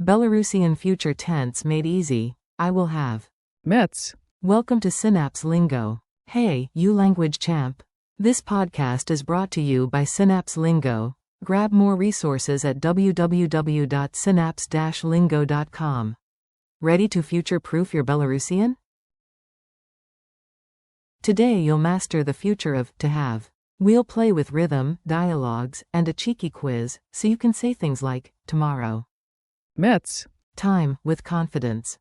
Belarusian future tense made easy. I will have. Mets. Welcome to Synapse Lingo. Hey, you language champ. This podcast is brought to you by Synapse Lingo. Grab more resources at www.synapse-lingo.com. Ready to future-proof your Belarusian? Today you'll master the future of to have. We'll play with rhythm, dialogues, and a cheeky quiz, so you can say things like, tomorrow. Mets. Time, with confidence.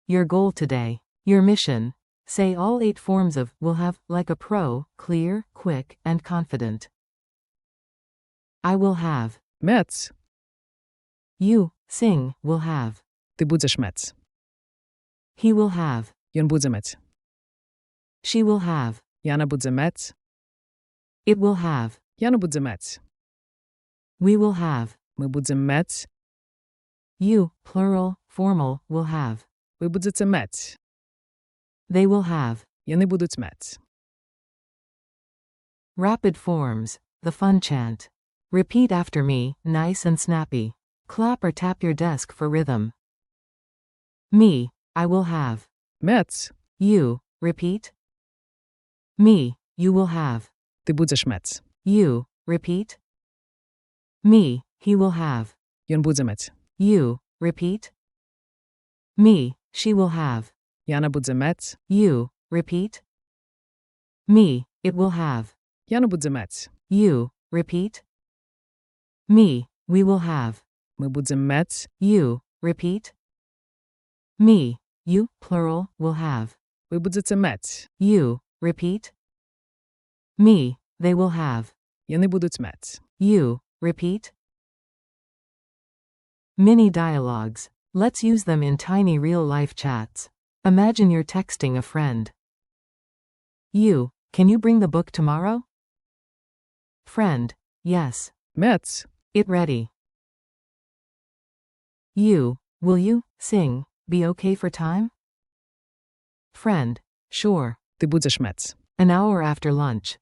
Your goal today. Your mission. Say all 8 forms of will have, like a pro, clear, quick, and confident. I will have. Mets. You, sing, will have. Ти будеш мец. He will have. Ён будзе мец. She will have. Яна будзе мец. It will have. Яна будзе мец. We will have. Ми будзем мец. You, plural, formal, will have. Ви будзеце мец. They will have. Яны будуць мец. Rapid forms. The fun chant. Repeat after me, nice and snappy. Clap or tap your desk for rhythm. Me, I will have. Мец. You, repeat. Me, you will have. Ти будзеш мец. You, repeat. Me, he will have. Ён будзе мец. You, repeat. Me, she will have. Яна будзе мец. You, repeat. Me, it will have. Яна будзе мец. You, repeat. Me, we will have. Ми будзем мец. You, repeat. Me, you, plural, will have. Ви будзеце мец. You, repeat. Me, they will have. Яны будуць мец. You, repeat. Mini dialogues. Let's use them in tiny real-life chats. Imagine you're texting a friend. You, can you bring the book tomorrow? Friend, yes. Мец. It ready. You, will you, sing, be okay for time? Friend, sure. Ти будзеш мец. An hour after lunch.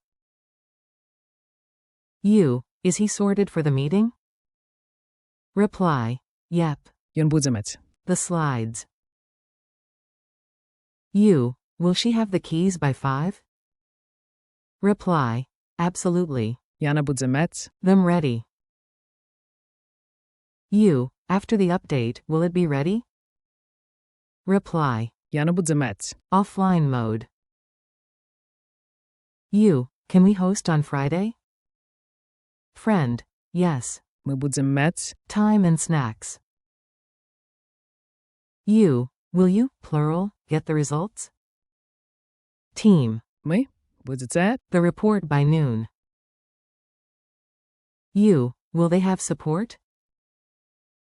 You, is he sorted for the meeting? Reply, yep. Ён будзе мец. The slides. You, will she have the keys by 5? Reply, absolutely. Яна будзе мец. Them ready. You, after the update, will it be ready? Reply, Яна будзе мец. offline mode. You, can we host on Friday? Friend, yes. Ми будзем мец. Time and snacks. You, will you, plural, get the results? Team, Ми будзеце. the report by noon. You, will they have support?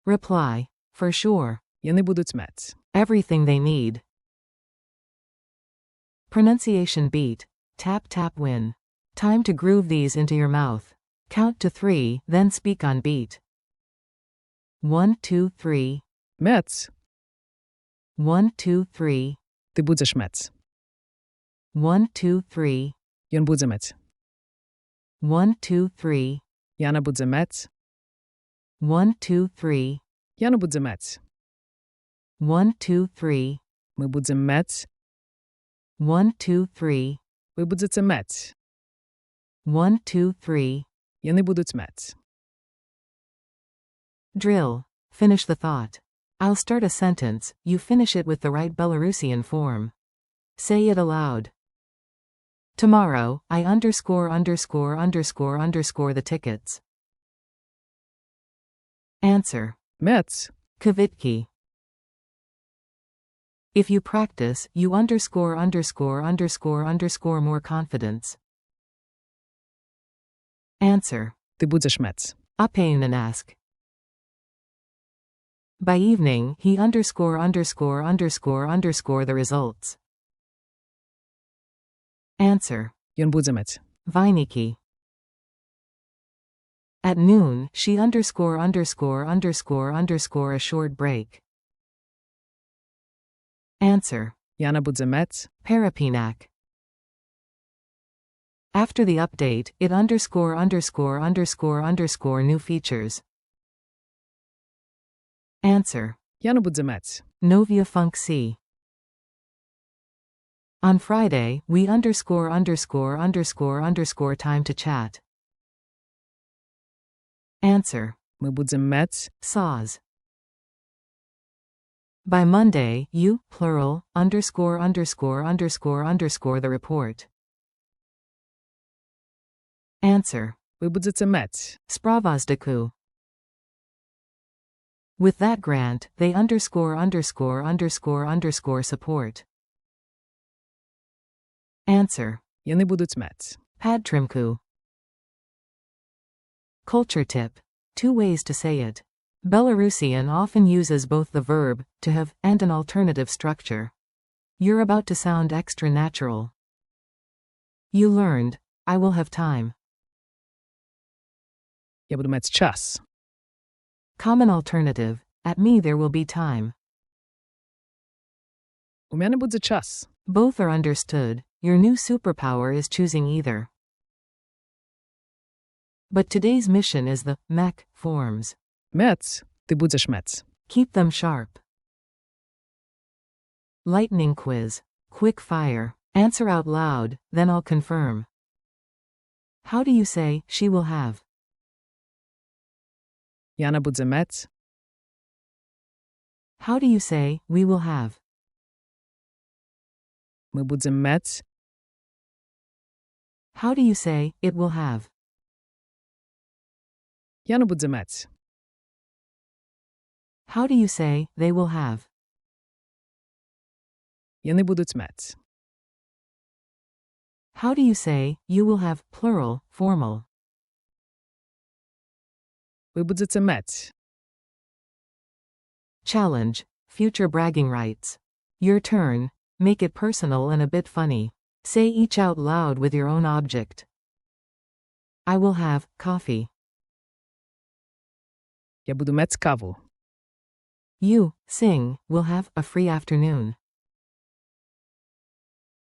Reply, for sure. Яны будуць мец. Everything they need. Pronunciation beat. Tap tap win. Time to groove these into your mouth. Count to 3, then speak on beat. 1, 2, 3. Мец. 1, 2, 3. Ти будзеш мец. 1, 2, 3. Ён будзе мец. 1, 2, 3. Яна будзе мец. 1, 2, 3. Яна будзе мец. 1, 2, 3. Ми будзем мец. 1, 2, 3. Ви будзеце мец. 1, 2, 3. Яны будуць мец. Drill. Finish the thought. I'll start a sentence, you finish it with the right Belarusian form. Say it aloud. Tomorrow, I underscore the tickets. Answer. Мец. Kvitki. If you practice, you underscore more confidence. Answer. Ти будзеш мец. Ask. By evening, he underscore the results. Answer. Ён будзе мец. Vainiki. At noon, she underscore a short break. Answer. Яна будзе мец. Parapinak. After the update, it underscore new features. Answer. Я будземець. Novia Funk C. On Friday, we _____ time to chat. Answer. Ми будземець. Saws. By Monday, you, plural, _____ the report. Answer. Ви будземець. Spravazdaku. With that grant, they _____ support. Answer. Я не будуцмець. Padtrimku. Culture tip. 2 ways to say it. Belarusian often uses both the verb, to have, and an alternative structure. You're about to sound extra natural. You learned, I will have time. Я буду мець час. Common alternative, at me there will be time. У мене буде час. Both are understood, your new superpower is choosing either. But today's mission is the mech forms. Мець. Ти будеш мець. Keep them sharp. Lightning quiz. Quick fire. Answer out loud, then I'll confirm. How do you say, she will have? Яна буде мець. How do you say, we will have? Ми будем мець. How do you say, it will have? Яна буде мець. How do you say, they will have? Я не будуть мець. How do you say, you will have, plural, formal? Ви будете мець. Challenge. Future bragging rights. Your turn. Make it personal and a bit funny. Say each out loud with your own object. I will have coffee. Я буду мець каву. You, sing, will have a free afternoon.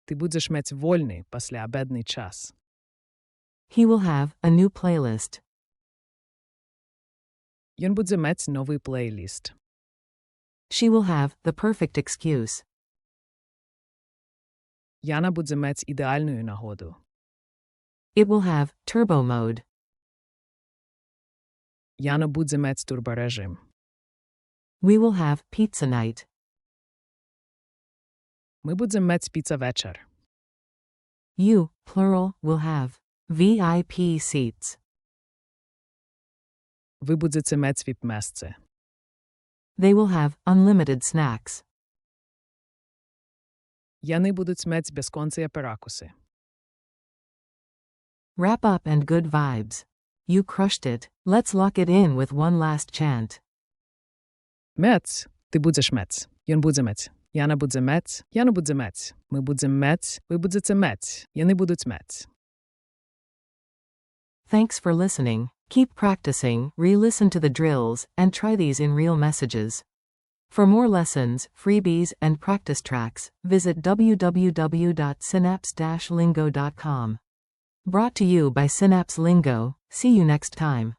Ти будеш мець вольний післяобедний час. He will have a new playlist. Ён буде мець новий плейліст. She will have the perfect excuse. Яна буде мець ідеальну нагоду. It will have turbo mode. Яна буде мець турборежим. We will have pizza night. Ми будем мець піца вечір. You, plural, will have VIP seats. Ви будете мець віп-месце. They will have unlimited snacks. Яни будуть мець безконці перекуси. Wrap up and good vibes. You crushed it. Let's lock it in with one last chant. Мець. Ти будеш мець. Ён буде мець. Яна буде мець. Яна буде мець. Ми будем мець. Ви будете мець. Яни будуть мець. Thanks for listening. Keep practicing, re-listen to the drills, and try these in real messages. For more lessons, freebies, and practice tracks, visit www.synapse-lingo.com. Brought to you by Synapse Lingo. See you next time.